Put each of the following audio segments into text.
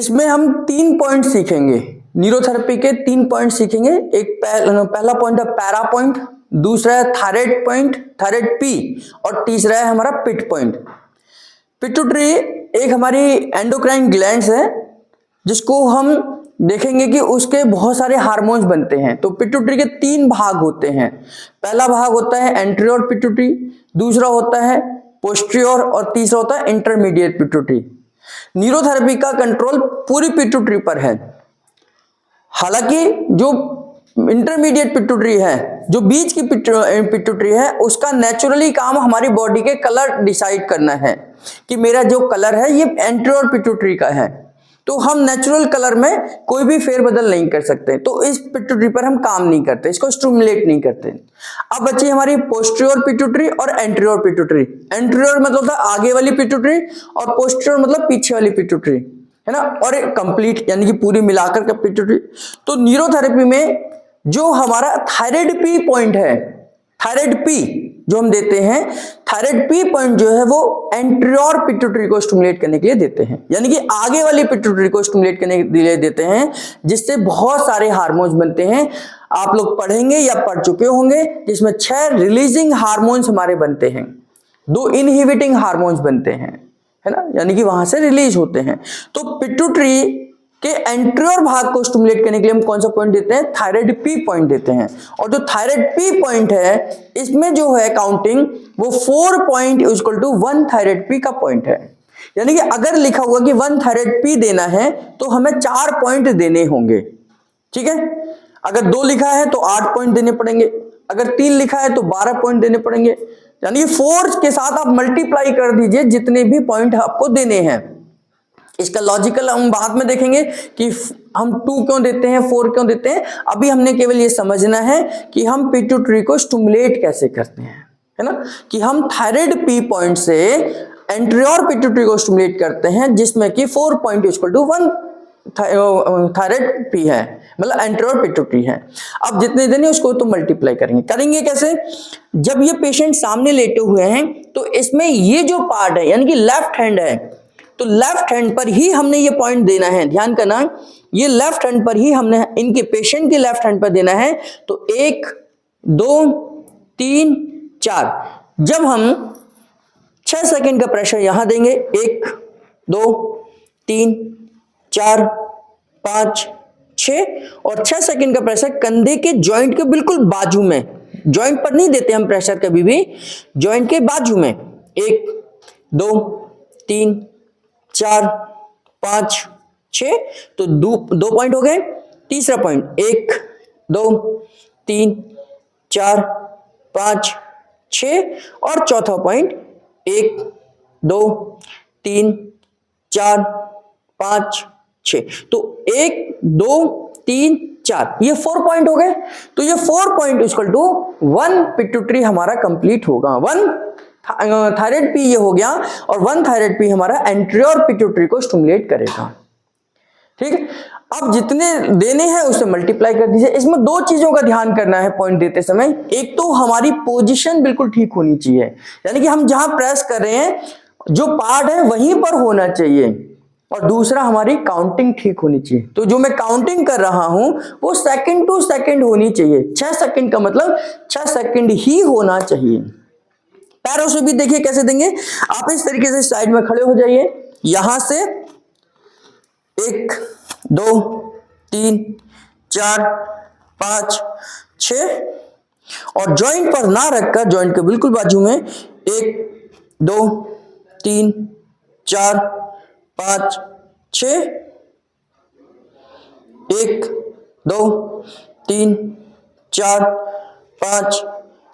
इसमें हम 3 पॉइंट सीखेंगे, न्यूरोथेरेपी के 3 पॉइंट सीखेंगे। एक पहला पॉइंट है पैरा पॉइंट, दूसरा है थायराइड पॉइंट, थायराइड पी, और तीसरा है हमारा पिट पॉइंट। पिट्यूटरी एक हमारी एंडोक्राइन ग्लैंड्स है जिसको हम देखेंगे कि उसके बहुत सारे हार्मोन्स बनते हैं। तो पिट्यूटरी के 3 भाग होते हैं। पहला भाग होता है एंटीरियर पिट्यूटरी, दूसरा होता है पोस्टीरियर, और तीसरा होता है इंटरमीडिएट पिट्यूटरी। न्यूरोथेरेपी का कंट्रोल पूरी पिट्यूटरी पर है। हालांकि जो इंटरमीडिएट पिट्यूटरी है, जो बीच की पिट्यूटरी है, उसका नेचुरली काम हमारी बॉडी के कलर डिसाइड करना है कि मेरा जो कलर है ये एंटीरियर पिट्यूटरी का है। तो हम नेचुरल कलर में कोई भी फेरबदल नहीं कर सकते, तो इस पिट्यूटरी पर हम काम नहीं करते, इसको स्टिमुलेट नहीं करते। अब बची हमारी पोस्टीरियर पिट्यूटरी और एंटीरियर पिट्यूटरी। एंटीरियर मतलब होता है आगे वाली पिट्यूटरी, और पोस्टीरियर मतलब पीछे वाली पिट्यूटरी, है ना, और एक कंप्लीट यानी कि पूरी मिलाकर का पिट्यूटरी। तो न्यूरोथेरेपी में जो हमारा थायराइड पी पॉइंट है, थायराइड पी जो हम देते हैं, थायराइड पी पॉइंट जो है वो एंटीरियर पिट्यूटरी को स्टिमुलेट करने के लिए देते हैं, यानी कि आगे वाली पिट्यूटरी को स्टिमुलेट करने के लिए देते हैं, जिससे बहुत सारे हार्मोन्स बनते हैं। आप लोग पढ़ेंगे या पढ़ चुके होंगे, जिसमें 6 रिलीजिंग हार्मोन्स हमारे बनते हैं, 2 इनहिबिटिंग हार्मोन्स बनते हैं, है ना, यानी कि वहां से रिलीज होते हैं। तो पिट्यूटरी के एंटीरियर भाग को स्टिमुलेट करने के लिए हम कौन सा पॉइंट देते हैं? थायराइड पी पॉइंट देते हैं। और जो थायराइड पी पॉइंट है, इसमें जो है काउंटिंग वो 4 point equal to 1 thyroid P का पॉइंट है। यानी कि अगर लिखा हुआ कि 1 थायराइड पी देना है तो हमें 4 पॉइंट देने होंगे, ठीक है। अगर 2 लिखा है तो 8 पॉइंट देने पड़ेंगे, अगर 3 लिखा है तो 12 पॉइंट देने पड़ेंगे, यानी 4 के साथ आप मल्टीप्लाई कर दीजिए जितने भी पॉइंट आपको देने हैं। इसका लॉजिकल हम बाद में देखेंगे कि हम 2 क्यों देते हैं, 4 क्यों देते हैं। अभी हमने केवल ये समझना है कि हम पिट्यूटरी को स्टिमुलेट कैसे करते हैं, है ना, कि हम थायराइड पी पॉइंट से एंटीरियर पिट्यूटरी को स्टिमुलेट करते हैं, जिसमें कि 4 point equal to 1 thyroid P है, मतलब एंटीरियर पिट्यूटरी है। अब जितने देने उसको तो मल्टीप्लाई करेंगे कैसे? जब ये पेशेंट सामने लेटे हुए हैं तो इसमें ये जो पार्ट है, यानी कि लेफ्ट हैंड है, तो लेफ्ट हैंड पर ही हमने ये पॉइंट देना है। ध्यान करना, ये लेफ्ट हैंड पर ही हमने इनके पेशेंट के लेफ्ट हैंड पर देना है। तो 1 2 3 4, जब हम 6 सेकंड का प्रेशर यहां देंगे, 1 2 3 4 5 6, और 6 सेकंड का प्रेशर कंधे के जॉइंट के बिल्कुल बाजू में, जॉइंट पर नहीं देते हम प्रेशर कभी भी, जॉइंट के बाजू में। 1 2 3 4 5 6, तो 2 पॉइंट हो गए। तीसरा पॉइंट 1 2 3 4 5 6, और चौथा पॉइंट 1 2 3 4 5 6, तो 1 2 3 4, ये 4 पॉइंट हो गए। तो ये 4 पॉइंट इक्वल टू 1 पिट्यूटरी हमारा कंप्लीट होगा। 1 थायराइड पी ये हो गया, और 1 थायराइड पी हमारा एंटीरियर पिट्यूटरी को स्टिमुलेट करेगा, ठीक है। अब जितने देने हैं उससे मल्टीप्लाई कर दीजिए। इसमें 2 चीजों का ध्यान करना है पॉइंट देते समय। एक तो हमारी पोजीशन बिल्कुल ठीक होनी चाहिए, यानी कि हम जहां प्रेस कर रहे हैं जो पार्ट है वहीं पर होना चाहिए, और दूसरा हमारी काउंटिंग ठीक होनी चाहिए। तो जो मैं काउंटिंग कर रहा हूं वो सेकंड टू सेकंड होनी चाहिए। 6 सेकंड का मतलब 6 सेकंड ही होना चाहिए। पैरों से भी देखिए कैसे देंगे। आप इस तरीके से साइड में खड़े हो जाइए, यहां से 1 2 3 4 5 6, और जॉइंट पर ना रखकर जॉइंट के बिल्कुल बाजू में 1 2 3 4 5 6, 1 2 3 4 5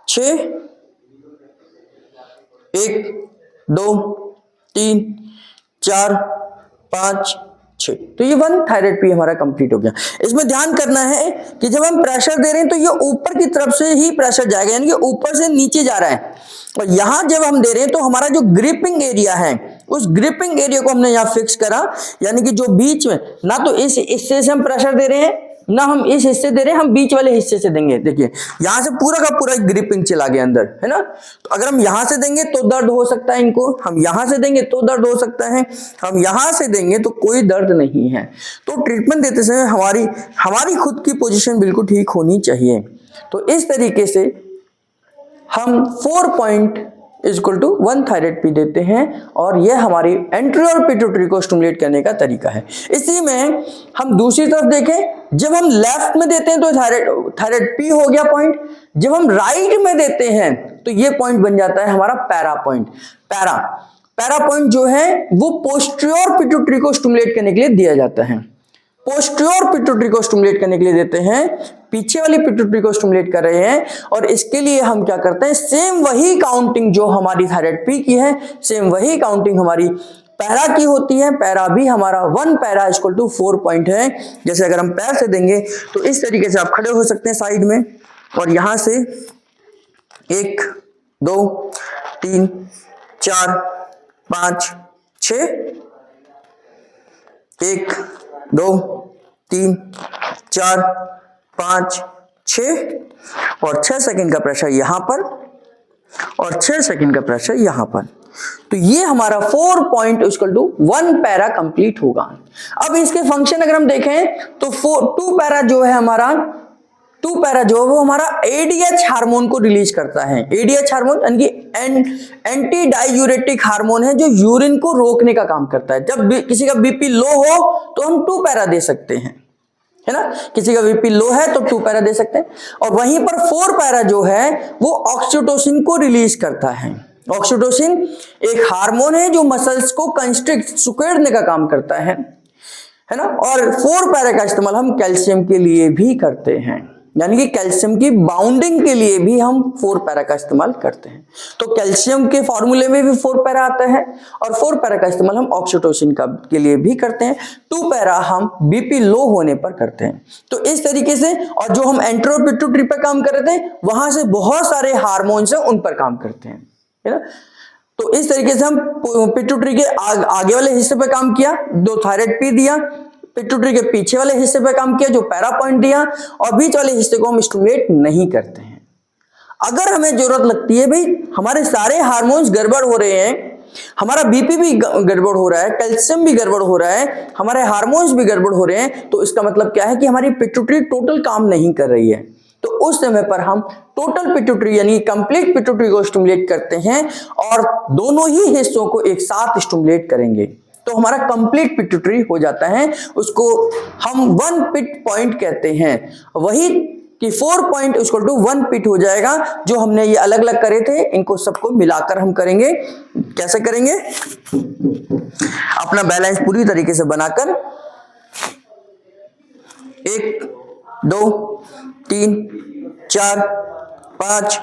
6, 1 2 3 4 5 6, तो ये 1 थायराइड पी हमारा कंप्लीट हो गया। इसमें ध्यान करना है कि जब हम प्रेशर दे रहे हैं तो ये ऊपर की तरफ से ही प्रेशर जाएगा, यानी कि ऊपर से नीचे जा रहा है। और यहां जब हम दे रहे हैं तो हमारा जो ग्रिपिंग एरिया है, उस ग्रिपिंग एरिया को हमने यहां फिक्स करा, यानी कि जो बीच में ना तो इस हिस्से से हम प्रेशर दे रहे हैं ना हम इस हिस्से दे रहे हैं, हम बीच वाले हिस्से से देंगे। देखिए यहां से पूरा का पूरा ग्रिपिंग चला गया अंदर, है ना। तो अगर हम यहां से देंगे तो दर्द हो सकता है इनको, हम यहां से देंगे तो दर्द हो सकता है, हम यहां से देंगे तो कोई दर्द नहीं है। तो ट्रीटमेंट देते समय हमारी खुद की पोजीशन बिल्कुल ठीक होनी चाहिए। तो इस तरीके से हम 4 point equal to 1 thyroid P देते हैं, और यह हमारी एंटीरियर पिट्यूटरी को स्टिमुलेट करने का तरीका है। इसी में हम दूसरी तरफ देखें, जब हम लेफ्ट में देते हैं तो थायराइड पी हो गया पॉइंट, जब हम राइट में देते हैं तो ये पॉइंट बन जाता है हमारा पैरा पॉइंट। पैरा पॉइंट जो है वो पोस्टीरियर पिट्यूटरी को स्टिमुलेट करने के लिए दिया जाता है। पोस्टीरियर पिट्यूटरी को स्टिमुलेट करने के लिए देते हैं, पीछे वाली पिट्यूटरी को स्टिमुलेट कर रहे हैं। और इसके लिए हम क्या करते हैं, सेम वही काउंटिंग जो हमारी थायराइड पी की है, सेम वही काउंटिंग हमारी पैरा की होती है। पैरा भी हमारा 1 पैरा इक्वल टू 4 पॉइंट है। जैसे अगर हम पैर से देंगे तो इस तरीके से आप खड़े हो सकते हैं साइड में, और यहां से 1 2 3 4 5 6, 1 2 3 4 5 6, और 6 सेकंड का प्रेशर यहां पर, और 6 सेकंड का प्रेशर यहां पर। तो ये हमारा 4 point equal to 1 para complete होगा। अब इसके फंक्शन अगर हम देखें तो 2 पैरा जो है हमारा, 2 पैरा जो है वो हमारा एडीएच हार्मोन को रिलीज करता है। एडीएच हार्मोन यानी एंटी डायूरेटिक हार्मोन है, जो यूरिन को रोकने का काम करता है। जब किसी का बीपी लो हो तो हम 2 पैरा दे सकते हैं, है ना। किसी का बीपी लो है तो 2 पैरा दे सकते हैं। और वहीं पर 4 पैरा जो है वो ऑक्सीटोसिन को रिलीज करता है। ऑक्सीटोसिन एक हार्मोन है जो मसल्स को कंस्ट्रिक्ट, सुकेड़ने का काम करता है ना। और 4 पैरा का इस्तेमाल हम कैल्शियम के लिए भी करते हैं, यानी कि कैल्शियम की बाउंडिंग के लिए भी हम 4 पैरा का इस्तेमाल करते हैं। तो कैल्शियम के फॉर्मूले में भी 4 पैरा आता है, और 4 पैरा का इस्तेमाल हम ऑक्सीटोसिन का के लिए भी करते हैं। 2 पैरा हम बीपी लो होने पर करते हैं। तो इस तरीके से, और जो हम एंटीरियर पिट्यूटरी पर काम कर रहे थे, वहां से बहुत सारे हार्मोन्स हैं उन पर काम करते हैं, है ना। तो इस तरीके से हम पिट्यूटरी के आगे वाले हिस्से पर काम किया, 2 थायराइड पी दिया, पिट्यूटरी के पीछे वाले हिस्से पे काम किया जो पैरा पॉइंट दिया, और बीच वाले हिस्से को हम स्टिमुलेट नहीं करते हैं। अगर हमें जरूरत लगती है भाई हमारे सारे हार्मोन्स गड़बड़ हो रहे हैं, हमारा बीपी भी गड़बड़ हो रहा है, कैल्शियम भी गड़बड़ हो रहा है, हमारे हार्मोन्स भी गड़बड़ हो रहे हैं, तो इसका मतलब क्या है कि हमारी पिट्यूटरी टोटल काम नहीं कर रही है। तो उस समय पर हम टोटल पिट्यूटरी यानी कंप्लीट पिट्यूटरी को स्टिमुलेट करते हैं, और दोनों ही हिस्सों को एक साथ स्टिमुलेट करेंगे तो हमारा कंप्लीट पिट्यूटरी हो जाता है। उसको हम 1 पिट पॉइंट कहते हैं। वही कि 4 पॉइंट इक्वल टू 1 पिट हो जाएगा। जो हमने ये अलग अलग करे थे, इनको सबको मिलाकर हम करेंगे। कैसे करेंगे, अपना बैलेंस पूरी तरीके से बनाकर 1 2 3 4 5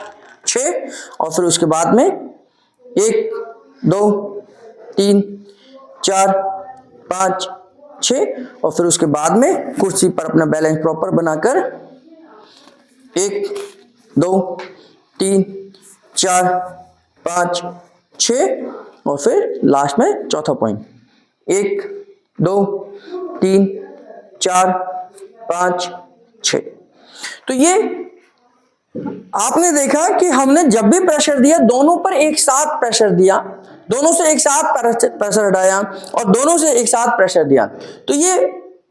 6, और फिर उसके बाद में 1 2 3 4 5 6, और फिर उसके बाद में कुर्सी पर अपना बैलेंस प्रॉपर बनाकर 1 2 3 4 5 6, और फिर लास्ट में चौथा पॉइंट 1 2 3 4 5 6। तो ये आपने देखा कि हमने जब भी प्रेशर दिया, दोनों पर एक साथ प्रेशर दिया, दोनों से एक साथ प्रेशर हटाया, और दोनों से एक साथ प्रेशर दिया। तो ये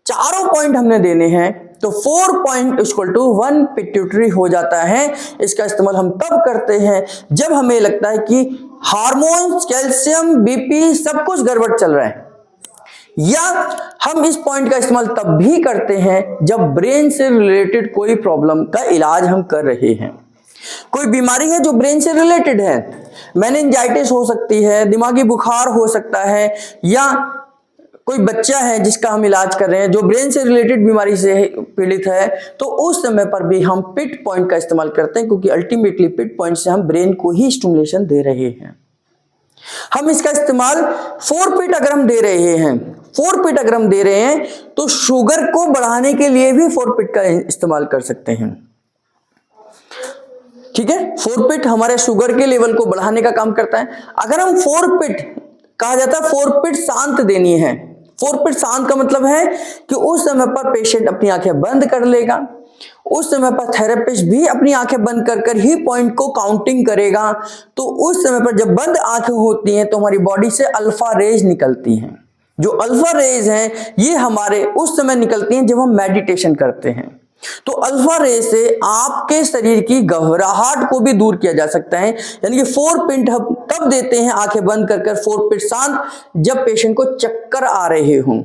चारों पॉइंट हमने देने हैं। तो 4 पॉइंट इक्वल टू 1 पिट्यूटरी हो जाता है। इसका इस्तेमाल हम तब करते हैं जब हमें लगता है कि हार्मोन्स, कैल्शियम, बीपी सब कुछ गड़बड़ चल रहा है, या हम इस पॉइंट का इस्तेमाल तब भी करते हैं जब ब्रेन से रिलेटेड कोई प्रॉब्लम का इलाज हम कर रहे हैं। कोई बीमारी है जो ब्रेन से रिलेटेड है, मेनिंजाइटिस हो सकती है, दिमागी बुखार हो सकता है, या कोई बच्चा है जिसका हम इलाज कर रहे हैं जो ब्रेन से रिलेटेड बीमारी से पीड़ित है, तो उस समय पर भी हम पिट पॉइंट का इस्तेमाल करते हैं, क्योंकि अल्टीमेटली पिट पॉइंट से हम ब्रेन को ही स्टिमुलेशन दे रहे हैं। हम इसका इस्तेमाल 4 पिट अगर हम दे रहे हैं, 4 पिट अगर हम दे रहे हैं, तो शुगर को बढ़ाने के लिए भी 4 पिट का इस्तेमाल कर सकते हैं। ठीक है, 4 पिट हमारे शुगर के लेवल को बढ़ाने का काम करता है। अगर हम 4 पिट, कहा जाता है 4 पिट शांत देनी है, 4 पिट शांत का मतलब है कि उस समय पर पेशेंट अपनी आंखें बंद कर लेगा, उस समय पर थेरेपिस्ट भी अपनी आंखें बंद कर कर ही पॉइंट को काउंटिंग करेगा। तो उस समय पर जब बंद आंखें होती हैं तो हमारी बॉडी से अल्फा रेज निकलती हैं। जो अल्फा रेज हैं ये हमारे उस समय निकलती हैं जब हम मेडिटेशन करते हैं। तो अल्फा रे से आपके शरीर की घबराहट को भी दूर किया जा सकता है। यानी कि 4 पिट हम तब देते हैं आंखें बंद कर कर 4 पिट शांत, जब पेशेंट को चक्कर आ रहे हों,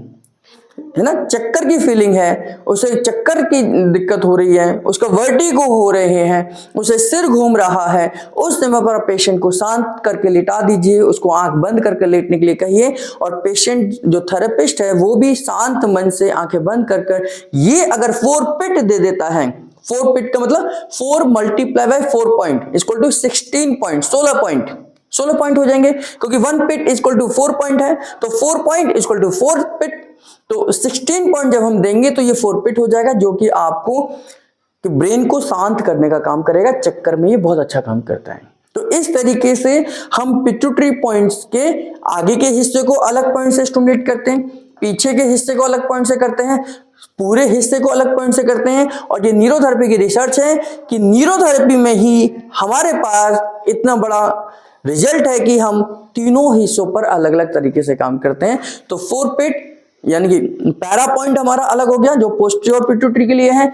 है ना, चक्कर की फीलिंग है, उसे चक्कर की दिक्कत हो रही है, उसका वर्टिगो हो रहे हैं, उसे सिर घूम रहा है, उस समय पर पेशेंट को शांत करके लिटा दीजिए, उसको आंख बंद करके लेटने के लिए कहिए। और पेशेंट जो थेरेपिस्ट है वो भी शांत मन से आंखें बंद कर कर ये अगर 4 पिट दे देता है, 4 पिट का मतलब 4 multiply by 4 point equal to 16 point, 16 point हो जाएंगे, क्योंकि 1 पिट इक्वल टू 4 पॉइंट है, तो 4 पॉइंट इक्वल टू 4 पिट, तो 16 पॉइंट जब हम देंगे तो ये 4 पिट हो जाएगा, जो कि आपको कि ब्रेन को शांत करने का काम करेगा। चक्कर में ये बहुत अच्छा काम करता है। तो इस तरीके से हम पिट्यूटरी पॉइंट्स के आगे के हिस्से को अलग पॉइंट से स्टिमुलेट करते हैं, पीछे के हिस्से को अलग पॉइंट से करते हैं, पूरे हिस्से को अलग पॉइंट से करते हैं। और ये न्यूरोथेरेपी की रिसर्च है कि न्यूरोथेरेपी में ही हमारे पास इतना बड़ा रिजल्ट है कि हम तीनों हिस्सों पर अलग अलग तरीके से काम करते हैं। तो 4 पिट यानी कि पैरा पॉइंट हमारा अलग हो गया जो पोस्टीरियर पिट्यूटरी के लिए है,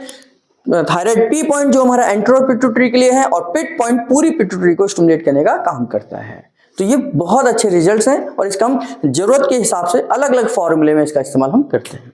थायराइड पी पॉइंट जो हमारा एंटेरियर पिट्यूटरी के लिए है, और पिट पॉइंट पूरी पिट्यूटरी को स्टिमुलेट करने का काम करता है। तो ये बहुत अच्छे रिजल्ट्स हैं और इसका हम जरूरत के हिसाब से अलग अलग फॉर्मूले में इसका इस्तेमाल हम करते हैं।